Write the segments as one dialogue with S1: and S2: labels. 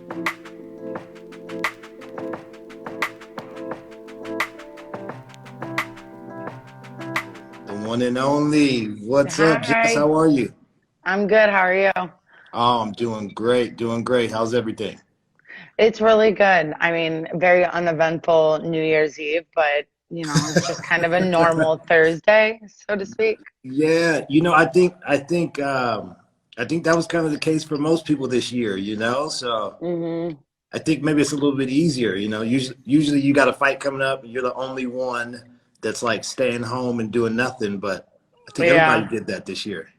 S1: The one and only. What's up, Jess?
S2: Hi,
S1: How are you?
S2: I'm good. How are you?
S1: Oh, I'm doing great, doing great. How's everything?
S2: It's really good. I mean, very uneventful New Year's Eve, but it's just kind of a normal Thursday, so to speak.
S1: Yeah, I think that was kind of the case for most people this year, So
S2: hmm
S1: I think maybe it's a little bit easier, Usually you got a fight coming up and you're the only one that's like staying home and doing nothing, but I think everybody
S2: Yeah.
S1: did that this year.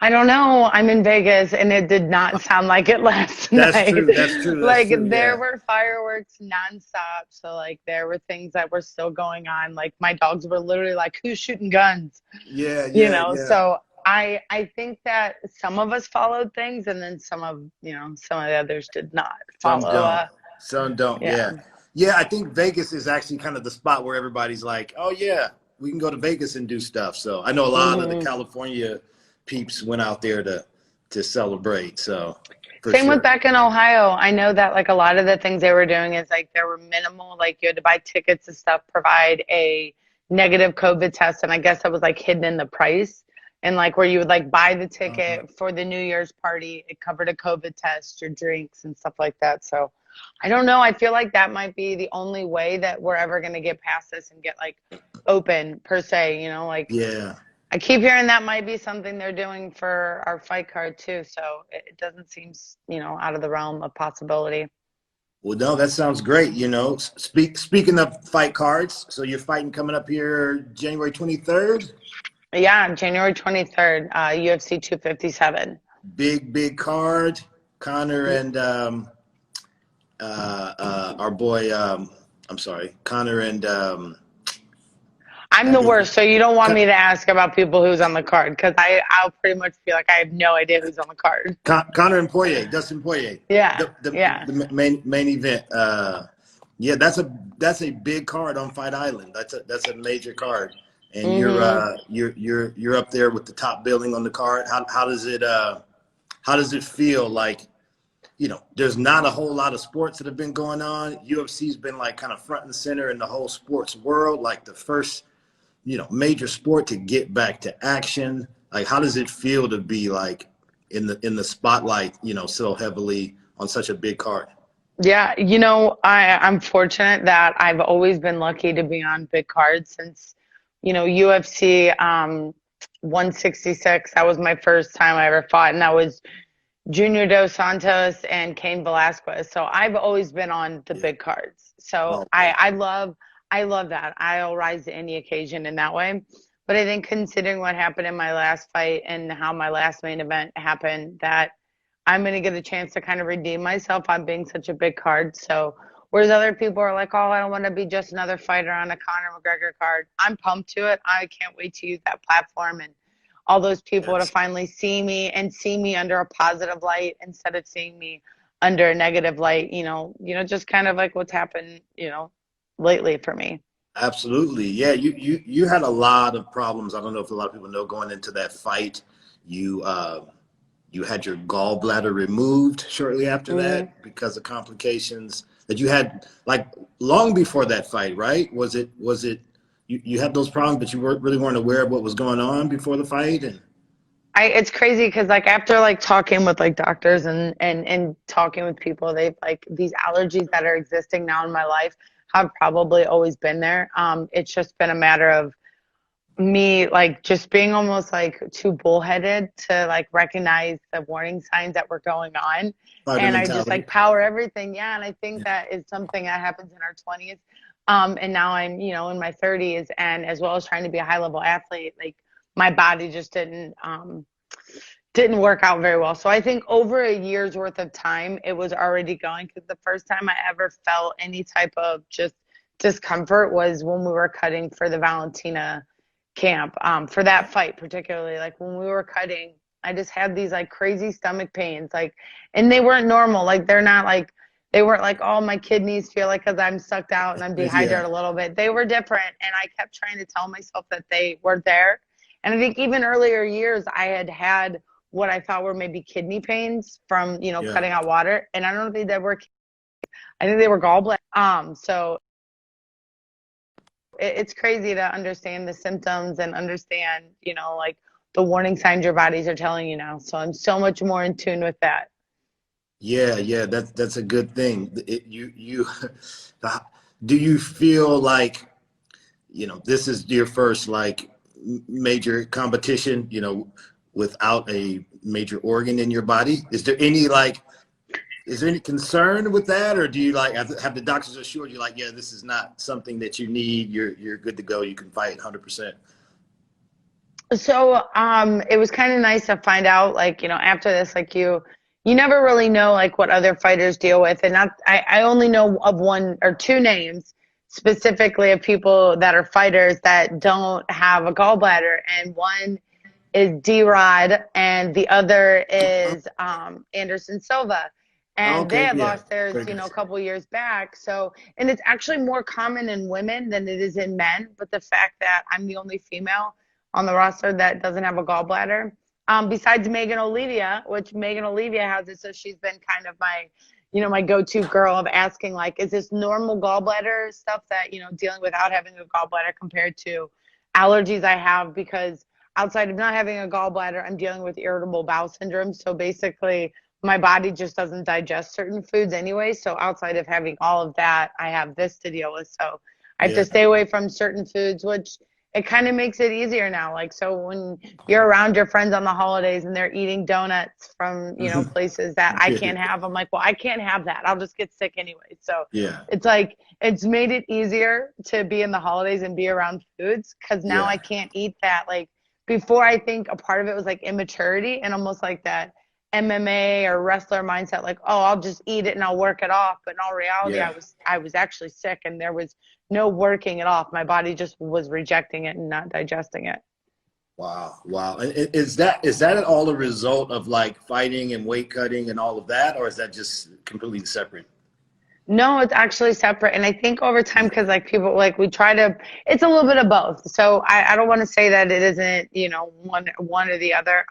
S2: I don't know. I'm in Vegas and it did not sound like it last
S1: That's
S2: night.
S1: true. That's true. That's
S2: Like
S1: true.
S2: there
S1: Yeah.
S2: were fireworks nonstop. So like there were things that were still going on. Like my dogs were literally like, who's shooting guns?
S1: Yeah, yeah, yeah.
S2: So I think that some of us followed things and then some of the others did not
S1: Some
S2: follow.
S1: don't. Some don't.
S2: Yeah.
S1: Yeah. Yeah, I think Vegas is actually kind of the spot where everybody's like, "Oh yeah, we can go to Vegas and do stuff." So I know a lot of the
S2: hmm
S1: California peeps went out there to celebrate. So for
S2: Same with
S1: sure.
S2: back in Ohio. I know that like a lot of the things they were doing is like there were minimal, like you had to buy tickets and stuff, provide a negative COVID test, and I guess that was like hidden in the price. And like where you would like buy the
S1: Uh,
S2: ticket for the New Year's party, it covered a COVID test, your drinks and stuff like that. So I don't know. I feel like that might be the only way that we're ever going to get past this and get like open per se, like
S1: yeah.
S2: I keep hearing that might be something they're doing for our fight card too, so it doesn't seem, out of the realm of possibility.
S1: Well, no, that sounds great. Speaking of fight cards, so you're fighting coming up here January 23rd.
S2: Yeah, January 23rd, UFC 257.
S1: Big card. Connor and our boy. I'm sorry, Connor and
S2: I'm the
S1: Daniel.
S2: worst, so you don't want me to ask about people who's on the card because I'll pretty much feel like I have no idea who's on the card.
S1: Connor and Poirier, Dustin Poirier,
S2: Yeah,
S1: the
S2: yeah.
S1: main event. Yeah, that's a big card on Fight Island. That's a major card, and you're
S2: hmm
S1: uh, you're you're you're up there with the top billing on the card. How does it feel like? There's not a whole lot of sports that have been going on. UFC's been like kind of front and center in the whole sports world, like the first major sport to get back to action. Like, how does it feel to be like in the spotlight, so heavily on such a big card?
S2: Yeah, I'm fortunate that I've always been lucky to be on big cards since, UFC 166. That was my first time I ever fought, and that was Junior Dos Santos and Cain Velasquez. So I've always been on the
S1: Yeah.
S2: big cards. So
S1: Oh,
S2: I love that. I'll rise to any occasion in that way. But I think considering what happened in my last fight and how my last main event happened, that I'm going to get a chance to kind of redeem myself on being such a big card. So, whereas other people are like, oh, I don't want to be just another fighter on a Conor McGregor card, I'm pumped to it. I can't wait to use that platform and all those people to
S1: that's
S2: finally see me and see me under a positive light instead of seeing me under a negative light, just kind of like what's happened, lately for me.
S1: absolutely. Yeah, you had a lot of problems. I don't know if a lot of people know going into that fight. You had your gallbladder removed shortly after
S2: hmm
S1: that because of complications that you had like long before that fight, right? Was it you had those problems, but you weren't aware of what was going on before the fight? And
S2: it's crazy because like after like talking with like doctors and talking with people, they've like these allergies that are existing now in my life have probably always been there. It's just been a matter of me like just being almost like too bullheaded to like recognize the warning signs that were going on.
S1: fighter
S2: And I just
S1: mentality.
S2: like power everything. Yeah. And I think that is something that happens in our 20s. And now I'm, in my 30s, and as well as trying to be a high level athlete, like my body just didn't work out very well. So I think over a year's worth of time, it was already going because the first time I ever felt any type of just discomfort was when we were cutting for the Valentina camp, for that fight particularly. Like when we were cutting, I just had these like crazy stomach pains, like, and they weren't normal. Like they weren't like, oh, my kidneys feel like because I'm sucked out and I'm
S1: Yeah,
S2: dehydrated a little bit. They were different, and I kept trying to tell myself that they were there. And I think even earlier years, I had what I thought were maybe kidney pains from, you know,
S1: Yeah.
S2: cutting out water. And I don't think they were, I think they were gallbladder. So it's crazy to understand the symptoms and understand, you know, like the warning signs your bodies are telling you now. So I'm so much more in tune with that.
S1: Yeah, yeah, that's a good thing. Do you feel like, you know, this is your first like major competition, you know, without a major organ in your body? Is there any concern with that, or do you like have the doctors assured you like, yeah, this is not something that you need, you're good to go, you can fight 100%?
S2: So it was kind of nice to find out, like, you know, after this, like you never really know like what other fighters deal with. And I only know of one or two names specifically of people that are fighters that don't have a gallbladder. And one is D-Rod and the other is Anderson Silva. And they
S1: Okay,
S2: had
S1: yeah,
S2: lost theirs,
S1: very
S2: you know, a
S1: good.
S2: couple years back. So, and it's actually more common in women than it is in men. But the fact that I'm the only female on the roster that doesn't have a gallbladder, besides Megan Olivia, which Megan Olivia has it, so she's been kind of my, you know, my go-to girl of asking like, is this normal gallbladder stuff that, you know, dealing without having a gallbladder compared to allergies I have? Because outside of not having a gallbladder, I'm dealing with irritable bowel syndrome. So basically, my body just doesn't digest certain foods anyway. So outside of having all of that, I have this to deal with. So I have
S1: Yeah,
S2: to stay away from certain foods, which it kind of makes it easier now. Like, so when you're around your friends on the holidays and they're eating donuts from, you know, places that I can't have, I'm like, well, I can't have that. I'll just get sick anyway. So
S1: yeah,
S2: it's like, it's made it easier to be in the holidays and be around foods because now I
S1: yeah,
S2: can't eat that. Like, before, I think a part of it was like immaturity and almost like that MMA or wrestler mindset, like, oh, I'll just eat it and I'll work it off. But in all reality,
S1: yeah.
S2: I was actually sick and there was no working it off. My body just was rejecting it and not digesting it.
S1: Wow, wow. And is that at all a result of like fighting and weight cutting and all of that, or is that just completely separate?
S2: No, it's actually separate. And I think over time, because like people like we try to, it's a little bit of both. So I don't want to say that it isn't, you know, one or the other.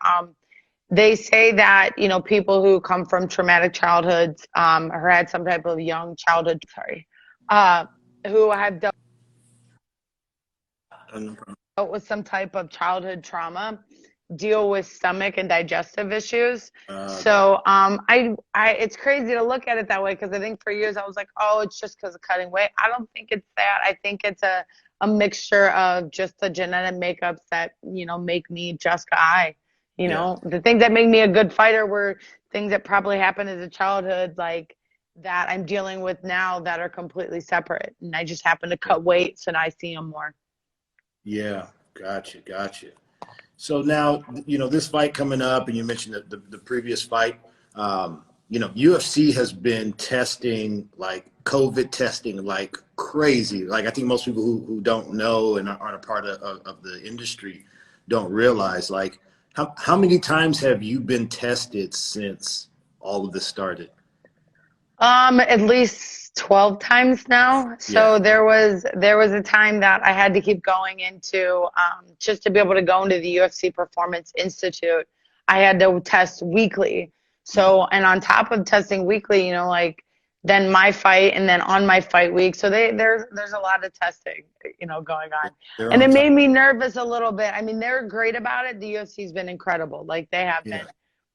S2: They say that, you know, people who come from traumatic childhoods, or had some type of young childhood, sorry, uh, who have dealt with some type of childhood trauma, deal with stomach and digestive issues.
S1: Okay.
S2: So it's crazy to look at it that way because I think for years I was like, oh, it's just because of cutting weight. I don't think it's that. I think it's a mixture of just the genetic makeups that, you know, make me Jessica I. You
S1: Yeah.
S2: know, the things that make me a good fighter were things that probably happened as a childhood, like that I'm dealing with now that are completely separate. And I just happen to cut weight, so now I see them more.
S1: Yeah. Gotcha. Gotcha. So now, you know, this fight coming up, and you mentioned the previous fight. You know, UFC has been testing like COVID testing like crazy. Like I think most people who don't know and aren't a part of the industry don't realize like how many times have you been tested since all of this started?
S2: At least 12 times now.
S1: Yeah.
S2: So there was a time that I had to keep going into just to be able to go into the UFC Performance Institute. I had to test weekly. So and on top of testing weekly, you know, like then my fight and then on my fight week. So there's a lot of testing, you know, going on.
S1: They're
S2: And
S1: on
S2: it
S1: top.
S2: made me nervous a little bit. I mean, they're great about it. The UFC's been incredible. Like they have
S1: Yeah.
S2: been.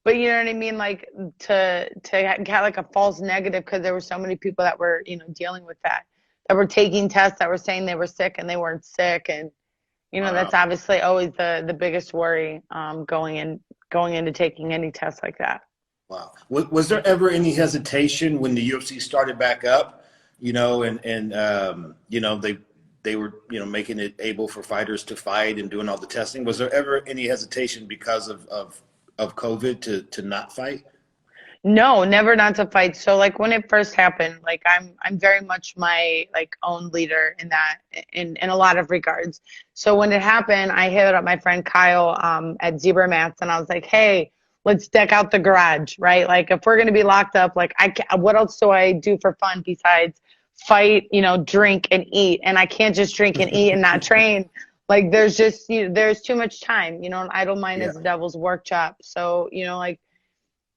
S2: But you know what I mean? Like to get like a false negative because there were so many people that were, you know, dealing with that were taking tests that were saying they were sick and they weren't sick. And, you know,
S1: Wow.
S2: that's obviously always the biggest worry going into taking any test like that.
S1: Wow. Was there ever any hesitation when the UFC started back up, you know, and you know, they were, you know, making it able for fighters to fight and doing all the testing. Was there ever any hesitation because of COVID to not fight?
S2: No, never not to fight. So like when it first happened, like I'm very much my like own leader in that in a lot of regards. So when it happened, I hit up my friend Kyle at Zebra Mats and I was like, "Hey, let's deck out the garage, right? Like if we're going to be locked up, like what else do I do for fun besides fight, you know, drink and eat? And I can't just drink and eat and not train. Like there's just, there's too much time, an idle mind
S1: Yeah.
S2: is the devil's workshop. So, like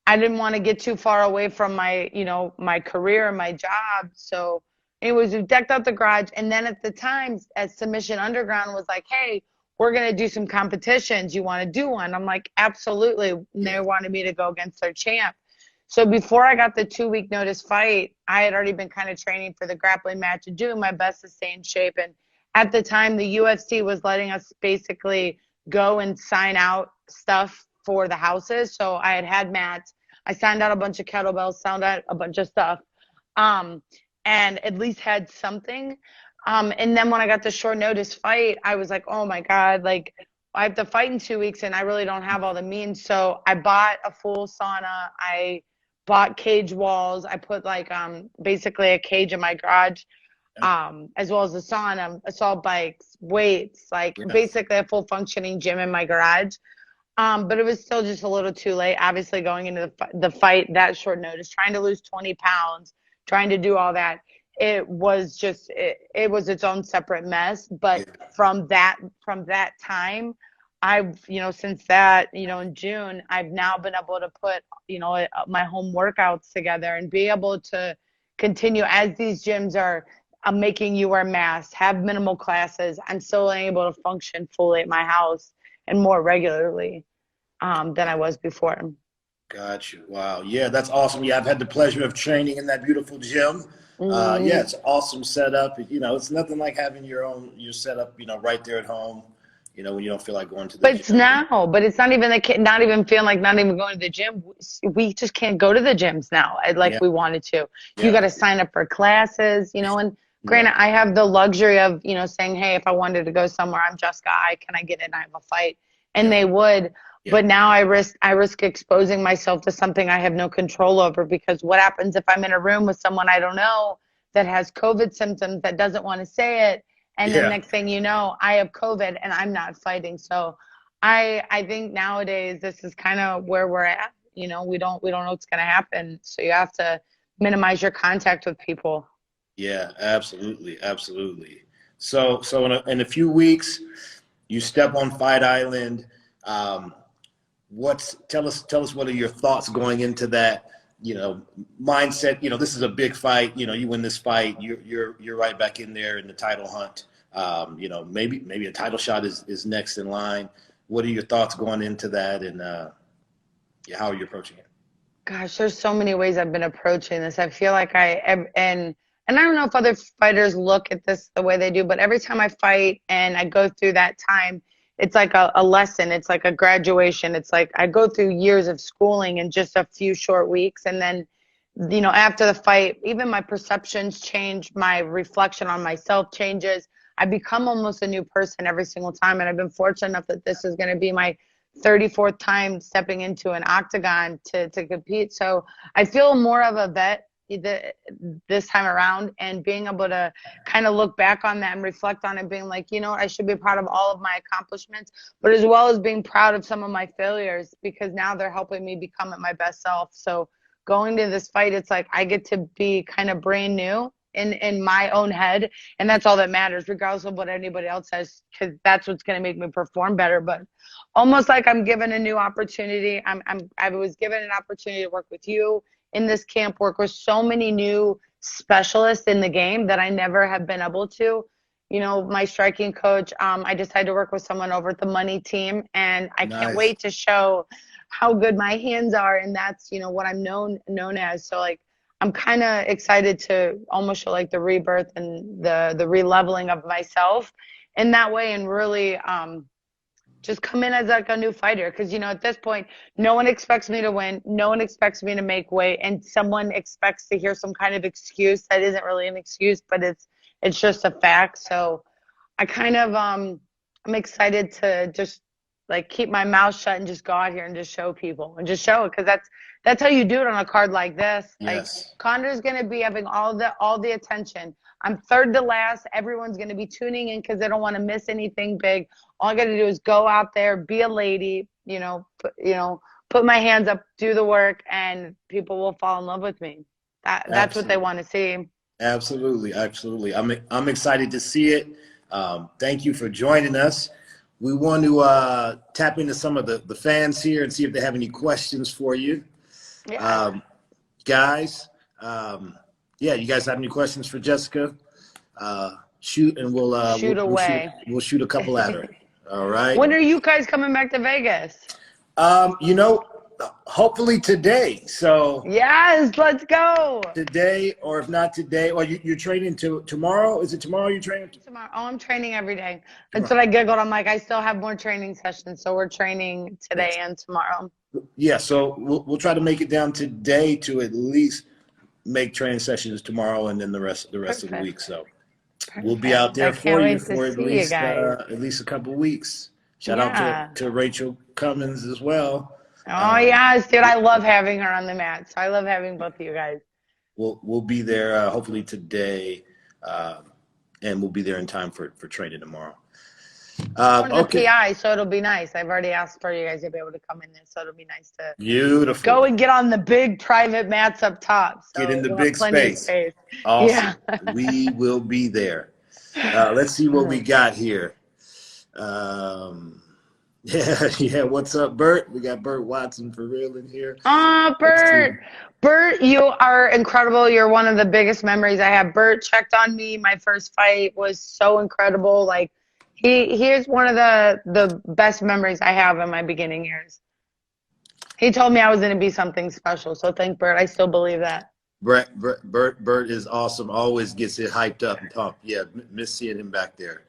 S2: I didn't want to get too far away from my, my career and my job. So anyways, we decked out the garage. And then at the time, as Submission Underground was like, hey, we're going to do some competitions. You want to do one? I'm like, absolutely. And they
S1: Yeah.
S2: wanted me to go against their champ. So before I got the 2-week notice fight, I had already been kind of training for the grappling match and doing my best to stay in shape. And at the time, the UFC was letting us basically go and sign out stuff for the houses. So I had mats. I signed out a bunch of kettlebells, signed out a bunch of stuff, and at least had something. And then when I got the short notice fight, I was like, oh my God, like I have to fight in 2 weeks and I really don't have all the means. So I bought a full sauna. I bought cage walls. I put like basically a cage in my garage, as well as a sauna, assault bikes, weights, like
S1: Yeah.
S2: basically a full functioning gym in my garage. But it was still just a little too late. Obviously, going into the fight that short notice, trying to lose 20 pounds, trying to do all that, it was just it was its own separate mess. But
S1: Yeah.
S2: from that time, I've since that in June, I've now been able to put my home workouts together and be able to continue as these gyms are making you wear masks, have minimal classes. I'm still able to function fully at my house and more regularly than I was before.
S1: Got you. Wow. Yeah, that's awesome. Yeah, I've had the pleasure of training in that beautiful gym. Yeah,
S2: Mm,
S1: it's awesome setup. It's nothing like having your setup, right there at home, when you don't feel like going to the
S2: but it's
S1: gym.
S2: now, but it's not even not even feeling like not even going to the gym. We just can't go to the gyms now like
S1: Yeah,
S2: we wanted to. You got
S1: yeah,
S2: to sign up for classes, and
S1: yeah,
S2: granted, I have the luxury of, saying, hey, if I wanted to go somewhere, I'm Jessica, can I get in? I have a fight. And
S1: yeah,
S2: they would.
S1: yeah,
S2: But now I risk exposing myself to something I have no control over, because what happens if I'm in a room with someone I don't know that has COVID symptoms that doesn't want to say it, and then
S1: yeah,
S2: next thing you know, I have COVID and I'm not fighting. So I think nowadays this is kind of where we're at. We don't know what's going to happen, so you have to minimize your contact with people.
S1: yeah. Absolutely, absolutely. So in a few weeks, you step on Fight Island. Um, tell us what are your thoughts going into that, mindset. This is a big fight. You win this fight, you're right back in there in the title hunt. Maybe a title shot is next in line. What are your thoughts going into that, and yeah, how are you approaching it?
S2: Gosh, there's so many ways I've been approaching this. I feel like I am, and I don't know if other fighters look at this the way they do, but every time I fight and I go through that time, it's like a lesson. It's like a graduation. It's like I go through years of schooling in just a few short weeks. And then, after the fight, even my perceptions change, my reflection on myself changes. I become almost a new person every single time. And I've been fortunate enough that this is going to be my 34th time stepping into an octagon to compete. So I feel more of a vet this time around, and being able to kind of look back on that and reflect on it, being like, I should be proud of all of my accomplishments, but as well as being proud of some of my failures, because now they're helping me become at my best self. So going to this fight, it's like I get to be kind of brand new in my own head, and that's all that matters, regardless of what anybody else says, because that's what's going to make me perform better. But almost like I'm given a new opportunity. I was given an opportunity to work with you in this camp, work with so many new specialists in the game that I never have been able to. My striking coach, I decided to work with someone over at the Money team, and I can't
S1: Nice.
S2: wait to show how good my hands are, and that's what I'm known as. So like I'm kind of excited to almost show like the rebirth and the releveling of myself in that way, and really just come in as like a new fighter, because at this point no one expects me to win, no one expects me to make weight, and someone expects to hear some kind of excuse that isn't really an excuse, but it's just a fact. So I kind of I'm excited to just like keep my mouth shut and just go out here and just show people and just show it, because that's how you do it on a card like this. Like
S1: Yes.
S2: Connor's gonna be having all the attention. I'm third to last. Everyone's gonna be tuning in because they don't want to miss anything big. All I gotta do is go out there, be a lady, put my hands up, do the work, and people will fall in love with me. That's what they
S1: Absolutely.
S2: want to see.
S1: Absolutely. Absolutely. I'm excited to see it. Thank you for joining us. We want to tap into some of the fans here and see if they have any questions for you.
S2: Yeah.
S1: Guys, you guys have any questions for Jessica? Shoot, and
S2: Shoot away.
S1: We'll shoot a couple at her. All right.
S2: When are you guys coming back to Vegas?
S1: Hopefully today. So
S2: yes, let's go.
S1: Today, or if not today, or you're training tomorrow? Is it tomorrow you're training?
S2: Tomorrow. Oh, I'm training every day. That's what I giggled. I'm like, I still have more training sessions, so we're training today and tomorrow.
S1: Yeah, so we'll try to make it down today to at least make training sessions tomorrow, and then the rest of the week. So we'll be out there for you for at least a couple of weeks. Shout out to Rachel Cummins as well.
S2: Oh yes, dude, I love having her on the mat. So I love having both of you guys.
S1: We'll be there hopefully today, and we'll be there in time for training tomorrow.
S2: The PI, so it'll be nice. I've already asked for you guys to be able to come in there, so it'll be nice to go and get on the big private mats up top. So
S1: get in the big space. Awesome. Yeah. We will be there. Let's see what we got here. Yeah. What's up, Bert? We got Bert Watson for real in here. Bert, you are incredible. You're one of the biggest memories I have. Bert checked on me. My first fight was so incredible. Like he's one of the best memories I have in my beginning years. He told me I was going to be something special. So thank Bert. I still believe that. Bert is awesome. Always gets it hyped up and pumped. Yeah, miss seeing him back there.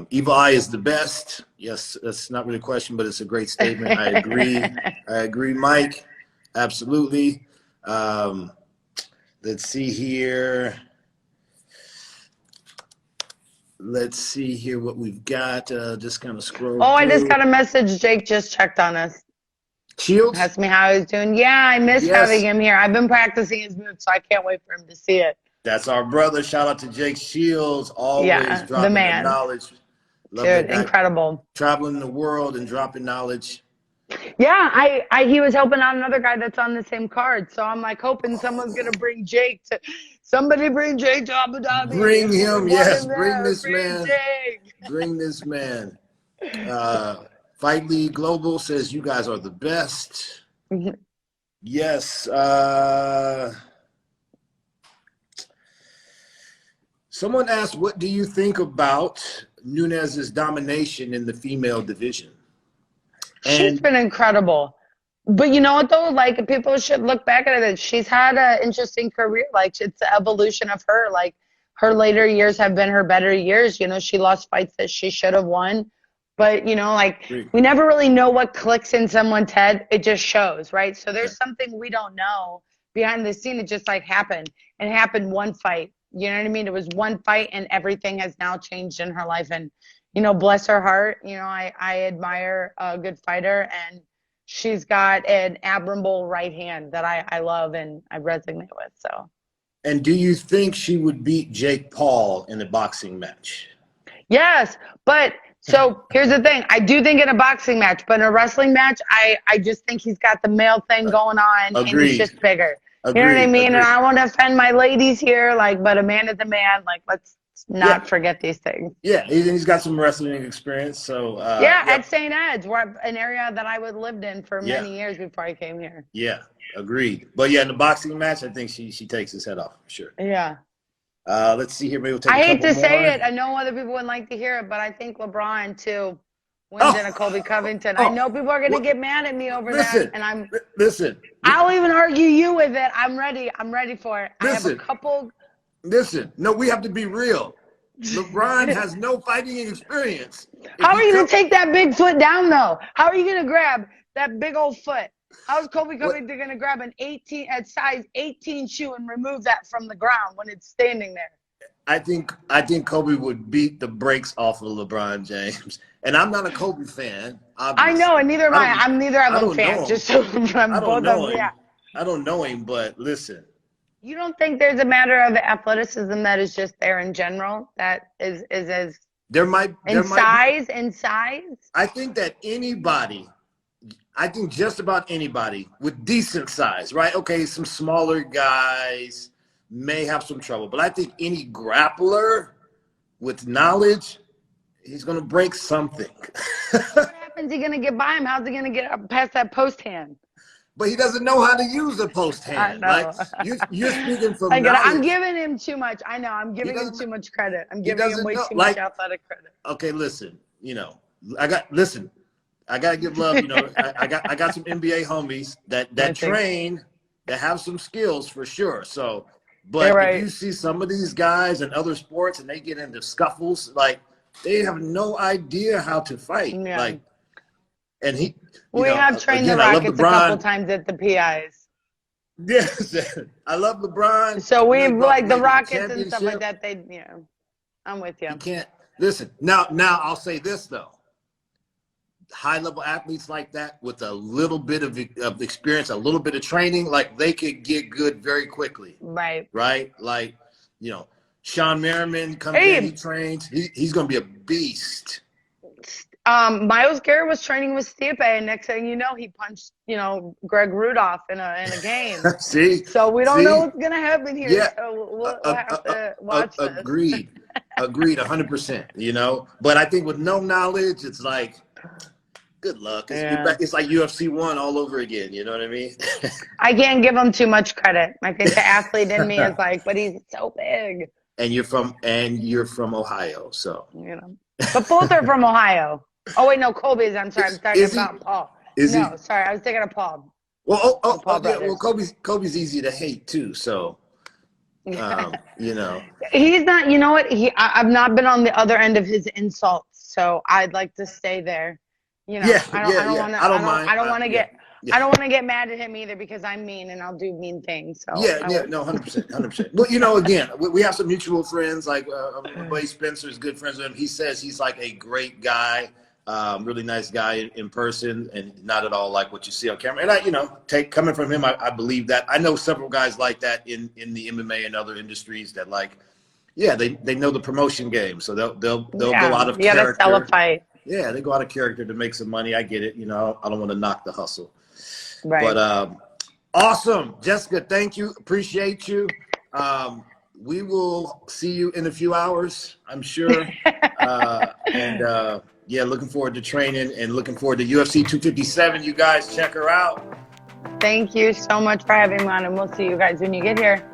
S1: Evil Eye is the best. Yes, that's not really a question, but it's a great statement. I agree, Mike. Absolutely. Let's see here. Let's see here what we've got. Just kind of scroll.
S2: Oh, I just got a message. Jake just checked on us.
S1: Shields?
S2: Asked me how I was doing. Yeah, I miss having him here. I've been practicing his moves, so I can't wait for him to see it.
S1: That's our brother. Shout out to Jake Shields. Always dropping
S2: the man.
S1: Knowledge.
S2: Love dude, incredible.
S1: Traveling the world and dropping knowledge.
S2: Yeah, he was helping out another guy that's on the same card. So I'm like hoping someone's gonna bring Jake to bring Jake to Abu Dhabi.
S1: Bring him, yes. Bring this man. Bring this man. Fight League Global says you guys are the best. Yes. Someone asked, what do you think about Nunes's domination in the female division?
S2: She's been incredible. But you know what, though? Like, people should look back at it. She's had an interesting career. Like, it's the evolution of her. Like, her later years have been her better years. You know, she lost fights that she should have won. But, you know, like, we never really know what clicks in someone's head. It just shows, right? So there's something we don't know behind the scene. It just, like, happened. It happened one fight. You know what I mean? It was one fight, and everything has now changed in her life. And, you know, bless her heart. You know, I admire a good fighter, and she's got an admirable right hand that I love and I resonate with. So.
S1: And do you think she would beat Jake Paul in a boxing match?
S2: Yes, but so here's the thing. I do think in a boxing match, but in a wrestling match, I just think he's got the male thing going on.
S1: Agreed.
S2: And he's just bigger. You know what I mean? And I don't want to offend my ladies here, like, but a man is a man. Like, let's not forget these things.
S1: Yeah, he's got some wrestling experience. So
S2: at St. Ed's, an area that I lived in for many years before I came here.
S1: Yeah, agreed. But yeah, in the boxing match, I think she takes his head off for sure.
S2: Yeah.
S1: Let's see here. Maybe we'll take.
S2: I hate to say it. I know other people wouldn't like to hear it, but I think LeBron too wins in a Colby Covington. I know people are going to get mad at me over that, and I'll even argue you with it. I'm ready. I'm ready for it. I have a couple.
S1: No, we have to be real. LeBron has no fighting experience.
S2: How are you going to take that big foot down, though? How are you going to grab that big old foot? How is Colby Covington going to grab an size 18 shoe and remove that from the ground when it's standing there?
S1: I think Kobe would beat the brakes off of LeBron James. And I'm not a Kobe fan, obviously.
S2: I know, and neither am I. I'm neither of them fan. Just so I'm both of them. Yeah.
S1: I don't know him, but listen.
S2: You don't think there's a matter of athleticism that is just there in general that is as in size?
S1: I think that just about anybody with decent size, right? Okay, some smaller guys may have some trouble, but I think any grappler with knowledge, he's going to break something.
S2: What happens? He going to get by him? How's he going to get up past that post hand?
S1: But he doesn't know how to use a post hand.
S2: I know.
S1: Like you're speaking from
S2: I'm
S1: knowledge.
S2: giving him too much. I know. I'm giving him too much credit. I'm giving him way too
S1: like,
S2: much athletic credit.
S1: Okay, listen. I got to give love. I got some NBA homies that train, that have some skills for sure. So, but if you see some of these guys in other sports and they get into scuffles, like they have no idea how to fight.
S2: Yeah.
S1: Like, and
S2: we have trained the Rockets a couple times at the PIs.
S1: Yes, I love LeBron.
S2: So we like the Rockets and stuff like that. I'm with you.
S1: You can't listen. Now I'll say this though. High-level athletes like that with a little bit of experience, a little bit of training, like they could get good very quickly.
S2: Right.
S1: Like, Sean Merriman comes in, he trains. He's going to be a beast.
S2: Miles Garrett was training with Stipe, and next thing you know, he punched, Greg Rudolph in a game.
S1: See?
S2: So we don't know what's going to happen here.
S1: Yeah.
S2: So we'll have to watch this.
S1: Agreed. 100%, But I think with no knowledge, it's like, good luck. It's like UFC 1 all over again. You know what I mean?
S2: I can't give him too much credit. I think the athlete in me is like, but he's so big.
S1: And you're from Ohio, so.
S2: But both are from Ohio. Oh, wait, no, Kobe's. I'm sorry. I'm talking about Paul. Sorry. I was thinking of Paul.
S1: Well, well, Kobe's easy to hate too. So, He's not. You know what? I've not been on the other end of his insults, so I'd like to stay there. I don't want to get mad at him either because I'm mean and I'll do mean things. So 100%. Well, again, we have some mutual friends. Like my buddy Spencer is good friends with him. He says he's like a great guy. Really nice guy in person, and not at all like what you see on camera. And coming from him, I believe that. I know several guys like that in the MMA and other industries that they know the promotion game, so they'll go out of character.
S2: To sell a fight.
S1: Yeah, they go out of character to make some money. I get it. I don't want to knock the hustle.
S2: Right.
S1: But awesome, Jessica. Thank you. Appreciate you. We will see you in a few hours, I'm sure. Looking forward to training and looking forward to UFC 257. You guys check her out.
S2: Thank you so much for having me on, and we'll see you guys when you get here.